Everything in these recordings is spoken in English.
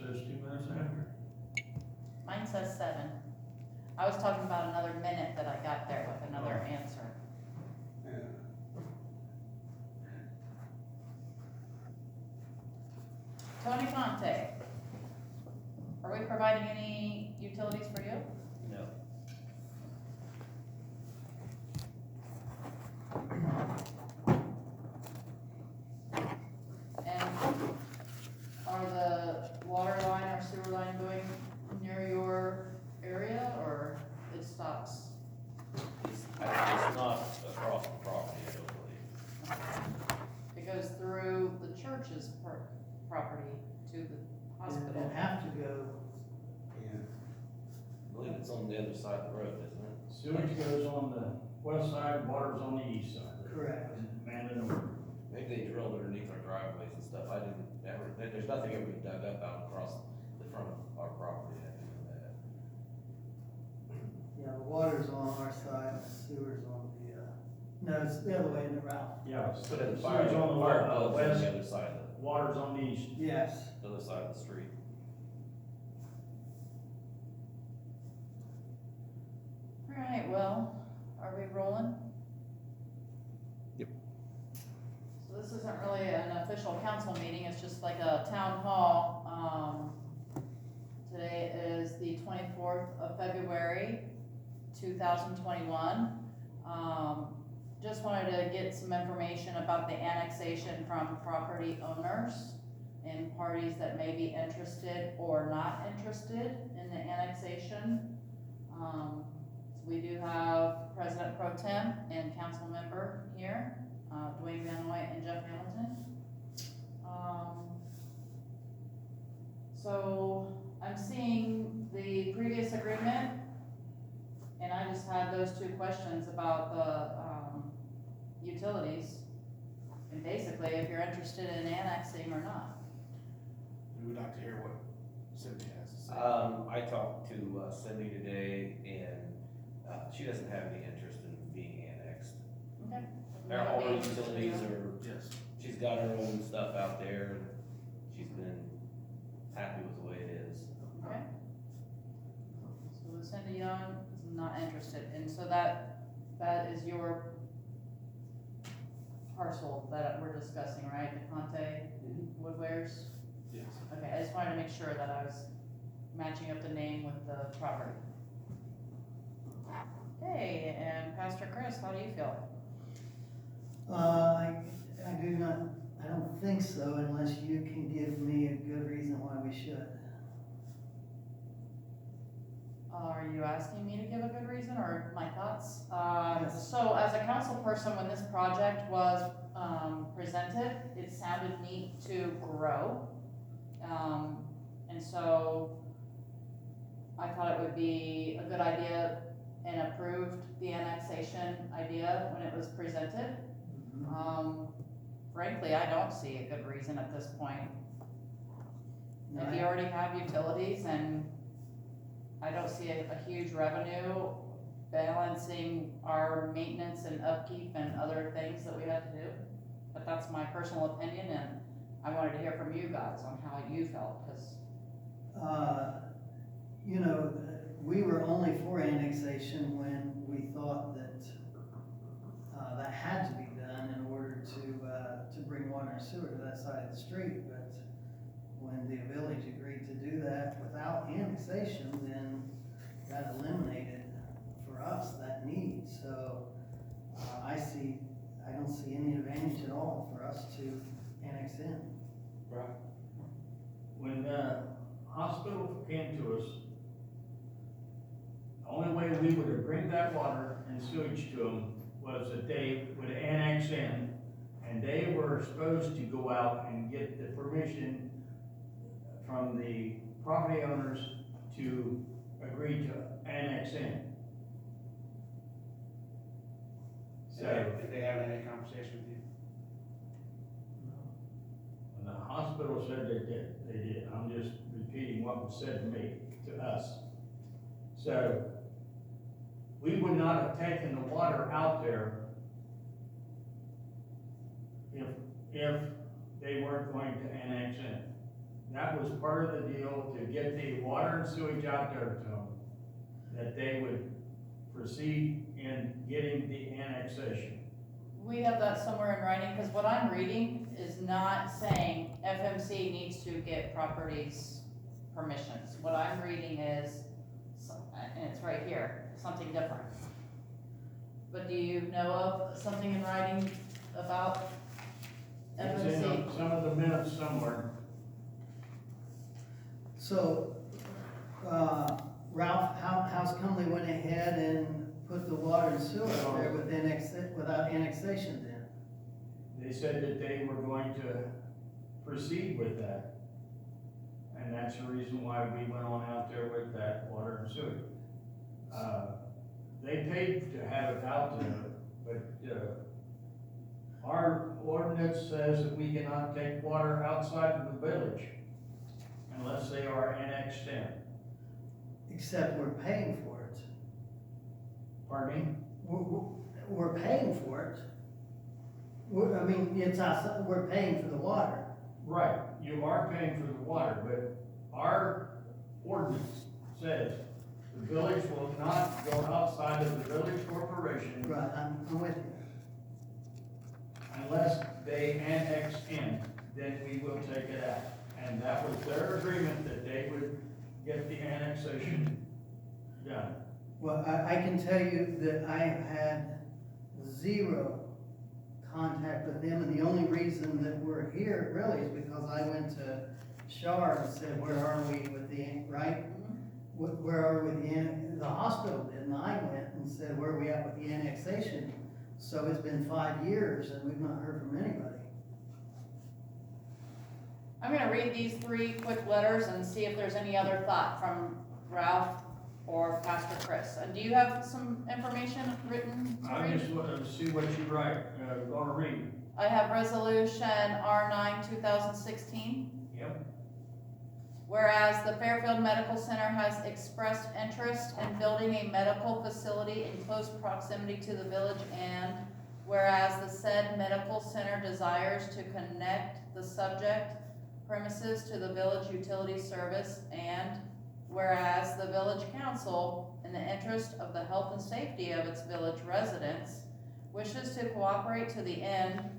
says 2 minutes after. Mine says 7. I was talking about another minute that I got there with another answer. Yeah. Tony Conte, are we providing any utilities for you? No. And are the water line or sewer line going near your area, or it stops? It's not across the property, I don't believe. It goes through the church's property to the hospital. It'd have to go, Yeah. I believe it's on the other side of the road, isn't it? Sewage goes on the west side, water's on the east side. correct. Man in the order. Maybe they drilled underneath our driveways and stuff. I didn't ever, there's nothing ever been dug up out across the front of our property. I didn't know that. Yeah, the water's on our side, the sewer's on the, no, it's the other way in the route. Yeah, But so the the fire, sewer's on the fire plug's on west, the other side of water's on the east. Yes. the other side of the street. Alright, well, are we rolling? Yep. So this isn't really an official council meeting, it's just like a town hall. Today is the 24th of February, 2021. Just wanted to get some information about the annexation from property owners and parties that may be interested or not interested in the annexation. So we do have President Pro Tem and council member here, Dwayne Van Noy and Jeff Hamilton. So I'm seeing the previous agreement, and I just had those 2 questions about the utilities, and basically if you're interested in annexing or not. We would like to hear what Cindy has to say. I talked to Cindy today and, she doesn't have any interest in being annexed. Okay. All her utilities are, Yes. she's got her own stuff out there, and she's been happy with the way it is. Okay. So Cindy Young is not interested, and so that is your parcel that we're discussing, right, the Conte Woodwares? Yes. Okay, I just wanted to make sure that I was matching up the name with the property. Okay, and Pastor Chris, how do you feel? I do not, I don't think so unless you can give me a good reason why we should. Are you asking me to give a good reason or my thoughts? Yes. So as a council person, when this project was presented, it sounded neat to grow. And so I thought it would be a good idea and approved the annexation idea when it was presented. Frankly, I don't see a good reason at this point. If you already have utilities, and I don't see a huge revenue balancing our maintenance and upkeep and other things that we have to do. But that's my personal opinion, and I wanted to hear from you guys on how you felt, because You know, we were only for annexation when we thought that, that had to be done in order to bring water and sewer to that side of the street, but when the village agreed to do that without annexation, then that eliminated for us that need, so, I don't see any advantage at all for us to annex in. Right. When the hospital came to us, the only way we would bring that water and sewage to them was that they would annex in, and they were supposed to go out and get the permission from the property owners to agree to annex in. So, Did they have any conversation with you? when the hospital said they did, I'm just repeating what was said to me, to us. So, we would not have taken the water out there if they weren't going to annex in. that was part of the deal to get the water and sewage out there to them, that they would proceed in getting the annexation. We have that somewhere in writing, because what I'm reading is not saying FMC needs to get properties permissions. What I'm reading is, and it's right here, something different. But do you know of something in writing about It's in FMC? some of the minutes somewhere. So, Ralph, how's come they went ahead and put the water and sewer up there without annexation then? They said that they were going to proceed with that. And that's the reason why we went on out there with that water and sewage. They paid to have it out there, but, our ordinance says that we cannot take water outside of the village unless they are annexed in. Except we're paying for it. Pardon me? We're paying for it. I mean, it's us, we're paying for the water. Right, you are paying for the water, but our ordinance says the village will not go outside of the village corporation Right, I'm with you. unless they annex in, then we will take it out. And that was their agreement that they would get the annexation done. Well, I can tell you that I have had zero contact with them, and the only reason that we're here really is because I went to Shar and said, where are we with the, right? Where are we with the hospital did, and I went and said, where are we at with the annexation? So it's been 5 years and we've not heard from anybody. I'm gonna read these 3 quick letters and see if there's any other thought from Ralph or Pastor Chris. And do you have some information written to I read? just want to see what you write, gonna read. I have resolution R9 2016. Yep. Whereas the Fairfield Medical Center has expressed interest in building a medical facility in close proximity to the village, and whereas the said medical center desires to connect the subject premises to the village utility service, and whereas the village council, in the interest of the health and safety of its village residents, wishes to cooperate to the end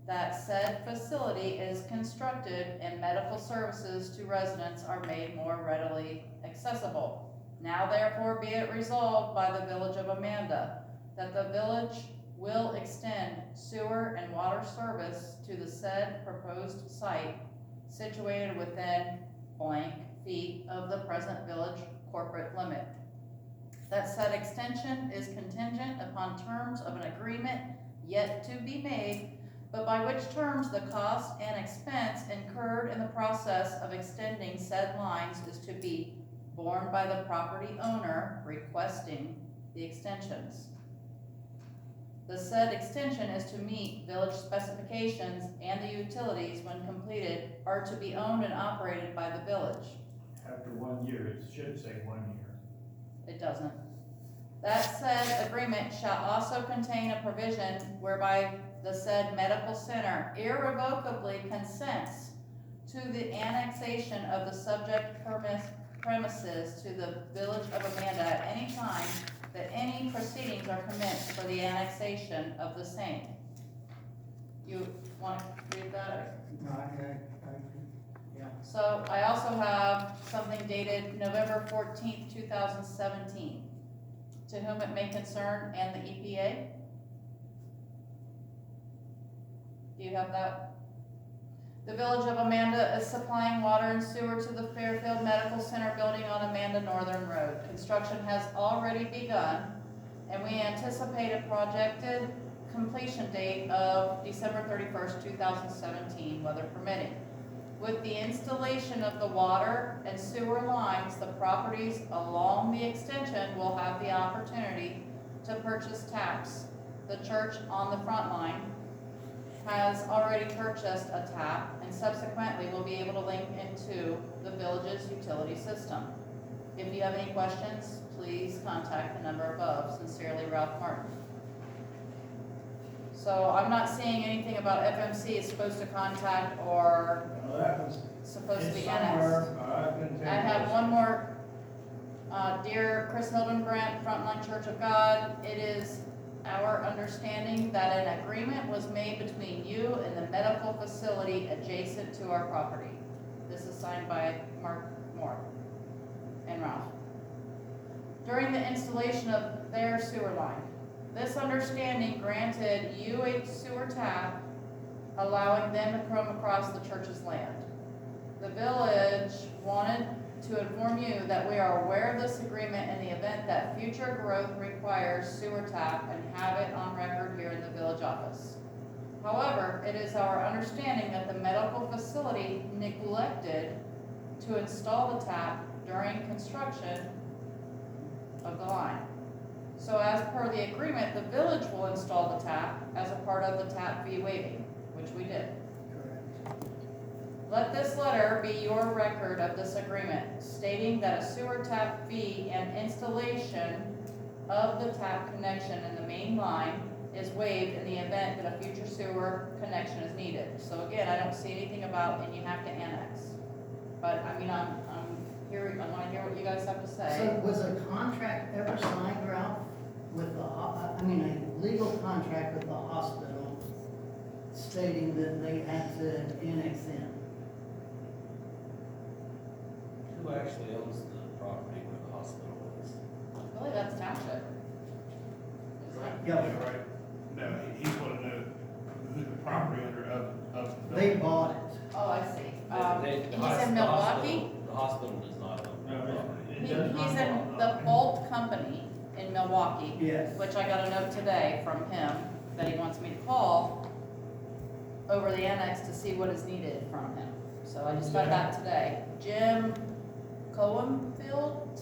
that said facility is constructed and medical services to residents are made more readily accessible. Now therefore be it resolved by the village of Amanda that the village will extend sewer and water service to the said proposed site situated within blank feet of the present village corporate limit. That said extension is contingent upon terms of an agreement yet to be made, but by which terms the cost and expense incurred in the process of extending said lines is to be borne by the property owner requesting the extensions. The said extension is to meet village specifications, and the utilities, when completed, are to be owned and operated by the village. After 1 year, it should say 1 year. It doesn't. That said agreement shall also contain a provision whereby the said medical center irrevocably consents to the annexation of the subject premises to the village of Amanda at any time that any proceedings are commenced for the annexation of the same. You want to read that? No, yeah. So I also have something dated November 14th, 2017. To whom it may concern, and the EPA. Do you have that? The village of Amanda is supplying water and sewer to the Fairfield Medical Center building on Amanda Northern Road. Construction has already begun, and we anticipate a projected completion date of December 31st, 2017, weather permitting. With the installation of the water and sewer lines, the properties along the extension will have the opportunity to purchase taps. The church on the Frontline has already purchased a tap and subsequently will be able to link into the village's utility system. If you have any questions, please contact the number above. Sincerely, Ralph Martin. So I'm not seeing anything about FMC is supposed to contact or Well, that was, supposed to it's be annexed. somewhere, I can tell I you have this. one more. Dear Chris Hildenbrandt, Frontline Church of God, it is our understanding that an agreement was made between you and the medical facility adjacent to our property. This is signed by Mark Moore and Ralph. During the installation of their sewer line, this understanding granted you a sewer tap, allowing them to come across the church's land. The village wanted to inform you that we are aware of this agreement in the event that future growth requires sewer tap and have it on record here in the village office. However, it is our understanding that the medical facility neglected to install the tap during construction of the line. So as per the agreement, the village will install the tap as a part of the tap fee waiving, which we did. Correct. Let this letter be your record of this agreement, stating that a sewer tap fee and installation of the tap connection in the main line is waived in the event that a future sewer connection is needed. So again, I don't see anything about, and you have to annex. But I mean, I'm here, I wanna hear what you guys have to say. So was a contract ever signed, Ralph, with the, a legal contract with the hospital stating that they had to annex in? Who actually owns the property where the hospital is? I believe that's township. Yeah. Right. No, he's gonna know who the property owner of the They building. bought it. Oh, I see. The He's in Milwaukee? The hospital does not own the No, property. it does not He's in belong. the Bolt Company in Milwaukee. Yes. Which I got a note today from him that he wants me to call over the annex to see what is needed from him. So I just got that today. Jim Cohenfield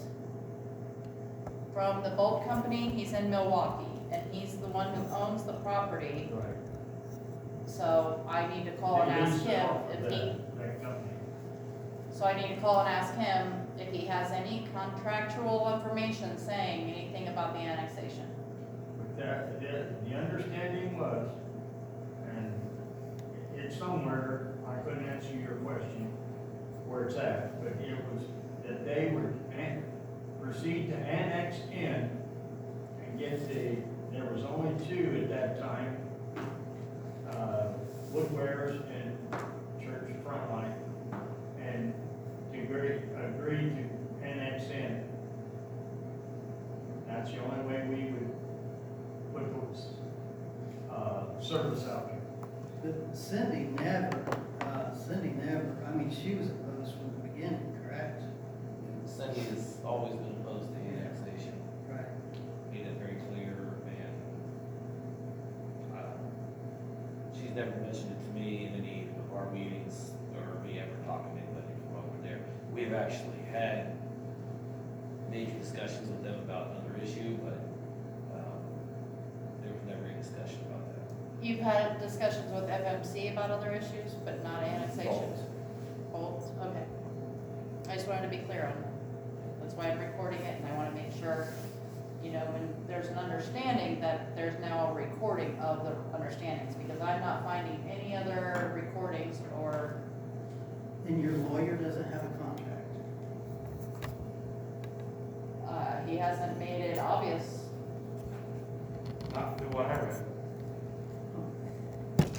from the Bolt Company, he's in Milwaukee, and he's the one who owns the property. Right. So I need to call and They ask leased it him off of if he, that company. so I need to call and ask him if he has any contractual information saying anything about the annexation. But the understanding was, and it's somewhere, I couldn't answer your question where it's at, but it was that they would proceed to annex in and get there was only two at that time, Woodwares and Church Frontline, and to agree to annex in. That's the only way we would put those, service out there. But Cindy never, I mean, she was opposed from the beginning, correct? Cindy has always been opposed to annexation, Right. made it very clear, and she's never mentioned it to me in any of our meetings, or me ever talking to anybody from over there. We've actually had major discussions with them about another issue, but there was never any discussion about that. You've had discussions with FMC about other issues, but not annexation? Both, okay. I just wanted to be clear on that. That's why I'm recording it, and I wanna make sure, you know, when there's an understanding, that there's now a recording of the understandings, because I'm not finding any other recordings or, And your lawyer doesn't have a contract? he hasn't made it obvious. Not through what I read.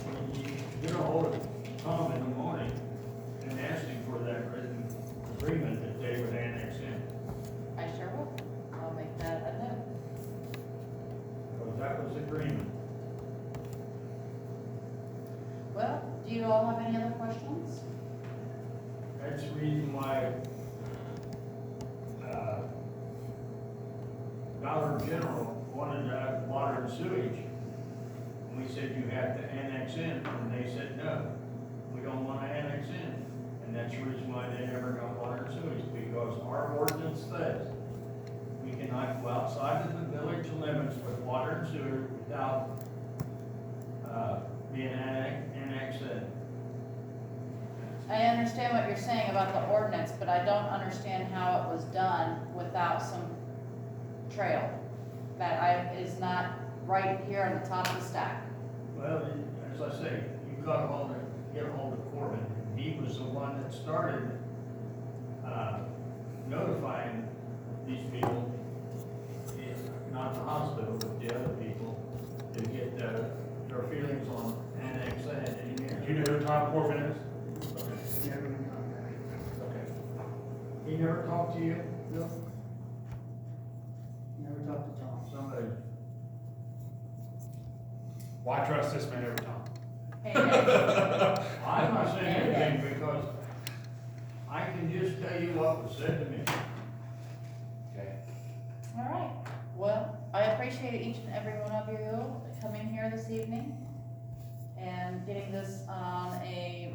When you get a hold of Tom in the morning and ask him for that written agreement that they would annex in, I sure will. I'll make that a note. because that was agreement. Well, do you all have any other questions? That's the reason why, Dollar General wanted to have water and sewage. And we said, you have to annex in, and they said, no, we don't want to annex in. And that's the reason why they never got water and sewage, because our ordinance says we cannot go outside of the village limits with water and sewer without, being annexed in. I understand what you're saying about the ordinance, but I don't understand how it was done without some trail that is not right here on the top of the stack. Well, as I say, you got a hold of, get a hold of Corbin. He was the one that started, notifying these people, not the hospital, but the other people, to get, their feelings on annexation. Do you know who Tom Corbin is? Never been contacted. Okay. He never talked to you? Nope. Never talked to Tom. Somebody, Why trust this man over Tom? Hey, I'm not saying anything because I can just tell you what was said to me. Okay. all right, well, I appreciate each and every one of you coming here this evening and getting this on a,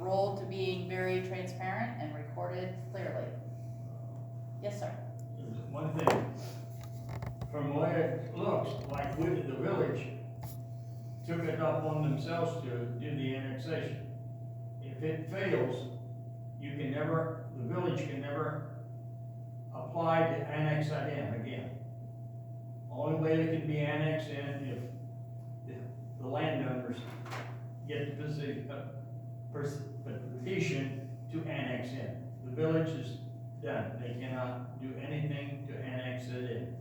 roll to being very transparent and recorded clearly. Yes, sir. There's one thing, from the way it looks, like the village took it up on themselves to do the annexation. If it fails, you can never, the village can never apply to annex that in again. Only way it can be annexed in if the landowners get the petition to annex in. The village is done, they cannot do anything to annex it in.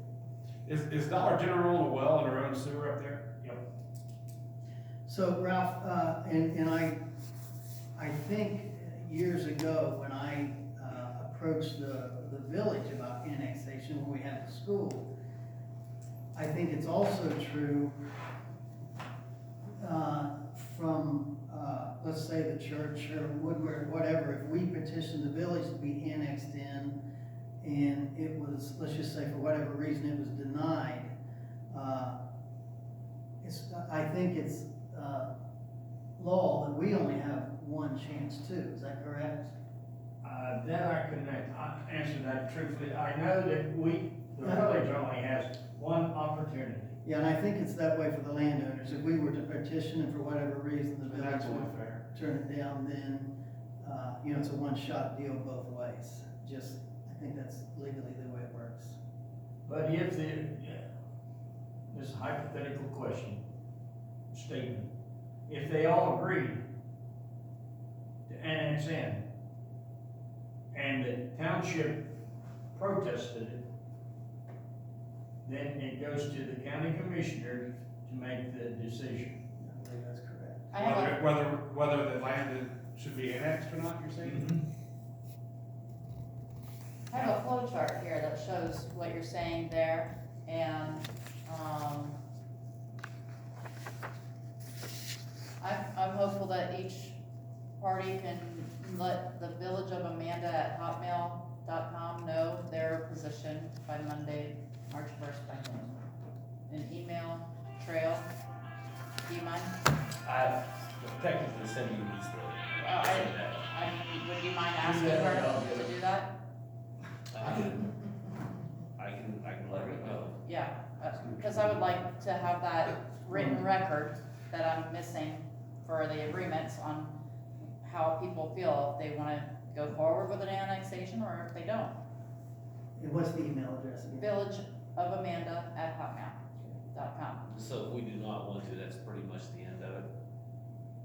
Is Dollar General a well in their own sewer up there? Yep. So Ralph, and I think years ago when I approached the village about annexation when we had the school, I think it's also true from, let's say the church or Woodward, whatever, if we petitioned the village to be annexed in and it was, let's just say for whatever reason it was denied, I think it's law that we only have one chance too, is that correct? Then I can answer that truthfully. I know that the village only has one opportunity. Yeah, and I think it's that way for the landowners. If we were to petition and for whatever reason the village That's only would fair. turn it down, then, it's a one-shot deal both ways. Just, I think that's legally the way it works. But if this is a hypothetical question, statement, if they all agreed to annex in, and the township protested it, then it goes to the county commissioner to make the decision. I believe that's correct. I have Whether the land should be annexed or not, you're saying? I have a flow chart here that shows what you're saying there, and, I'm hopeful that each party can let the Village of Amanda at hotmail.com know their position by Monday, March 1st, by noon. An email trail, do you mind? I technically send you these Would you mind asking her to do that? I can let her know. Yeah, because I would like to have that written record that I'm missing for the agreements on how people feel, if they want to go forward with an annexation or if they don't. And what's the email address again? Village of Amanda at hotmail.com. So if we do not want to, that's pretty much the end of it.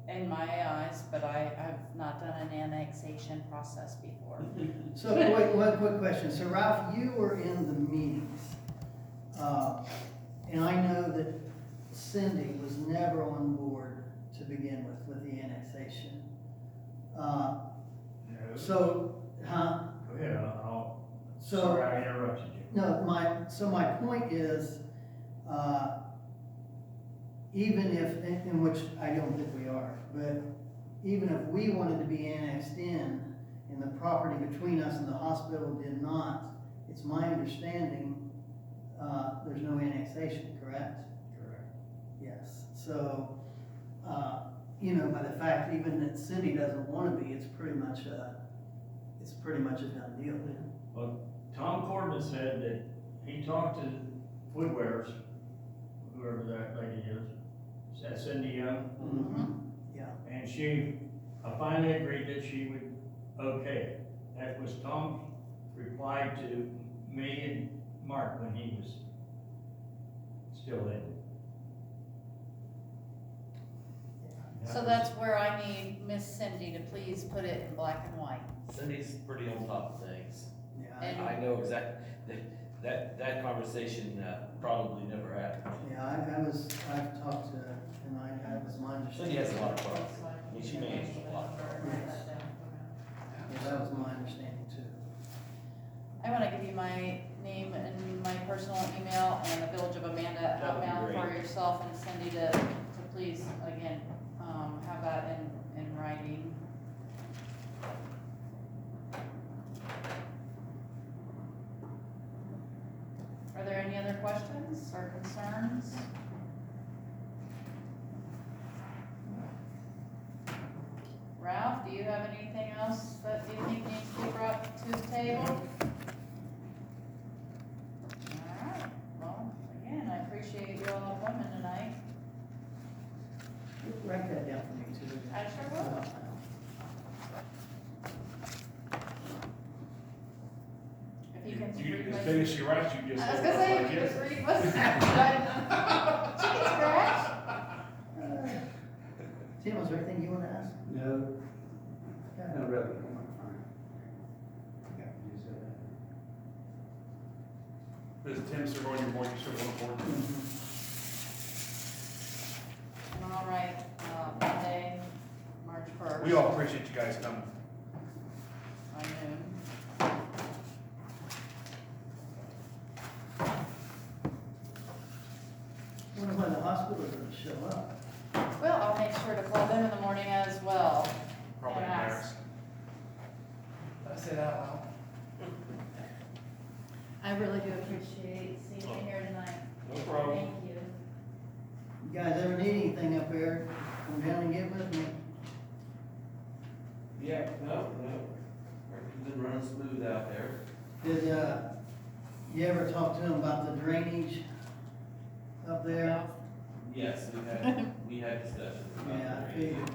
In my eyes, but I have not done an annexation process before. So, wait, one quick question. So Ralph, you were in the meetings, and I know that Cindy was never on board to begin with the annexation. No. So, Go ahead, So, sorry I interrupted you. no, my point is, even if, in which I don't think we are, but even if we wanted to be annexed in, and the property between us and the hospital did not, it's my understanding, there's no annexation, correct? Correct. Yes, so, by the fact even that Cindy doesn't wanna be, it's pretty much a done deal then. Well, Tom Corbin said that he talked to Woodwares, whoever that lady is, at Cindy Young, Mm-hmm. Yeah. and she finally agreed that she would okay it. That was Tom's reply to me and Mark when he was still in. So that's where I need Miss Cindy to please put it in black and white. Cindy's pretty on top of things. Yeah, And- I know exactly, that conversation, probably never happened. I've talked to, and that was my Cindy understanding. has a lot of problems. I mean, she managed a lot of problems. Yeah, that was my understanding too. I wanna give you my name and my personal email and the Village of Amanda That would be outbound for great. yourself and Cindy to please, again, have that in writing. Are there any other questions or concerns? Ralph, do you have anything else that you think needs to be brought to the table? Alright, well, again, I appreciate you all coming tonight. Write that down for me too. I sure will. If you can You, read as my. big as she writes, you just. I was gonna say, if you just read what's. Chicken scratch? Tim, was there anything you wanna ask? No, Okay. no, really, I'm fine. Yeah, you said that. Does Tim serve on your board, you serve on the board? And all right, Monday, March 1st. We all appreciate you guys coming. By noon. Wonder when the hospital is gonna show up. Well, I'll make sure to call them in the morning as well. Probably And ask. embarrassed. Did I say that loud? I really do appreciate seeing you here tonight. No problem. Thank you. You guys ever need anything up there, come down and get with me. Yeah, no, everything's been running smooth out there. Did, you ever talk to him about the drainage up there? Yes, we had discussions about Yeah, I the figured. drainage.